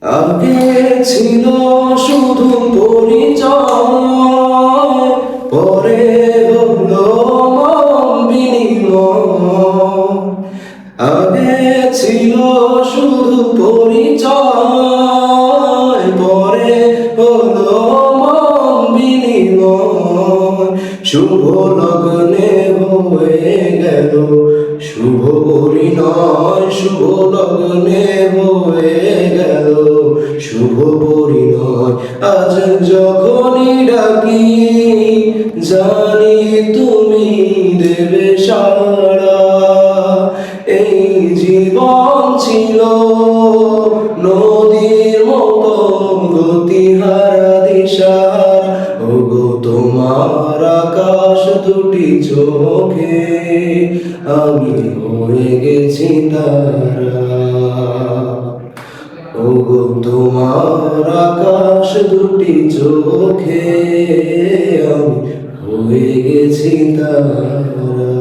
আগে ছিল শুধু পরিচয়, পরে হলো মন বিনিময়। আগে ছিল শুধু পরিচয়, পরে হলো মন বিনিময়। শুভ লগ্নে হয়ে গেল শুভ পরিণয়, শুভ লগ্নে হয়ে গেল শুভ পরিণয়। আজ যখনই ডাকি জানি তুমি দেবে সাড়া। এই জীবন ছিল নদীর মতো গতিহারা দিশার, ওগো তোমার আকাশ দুটি চোখে আমি হয়ে গেছি তারা। ওগো তোমার আকাশ দুটি চোখে আমি হয়ে গেছি তারা।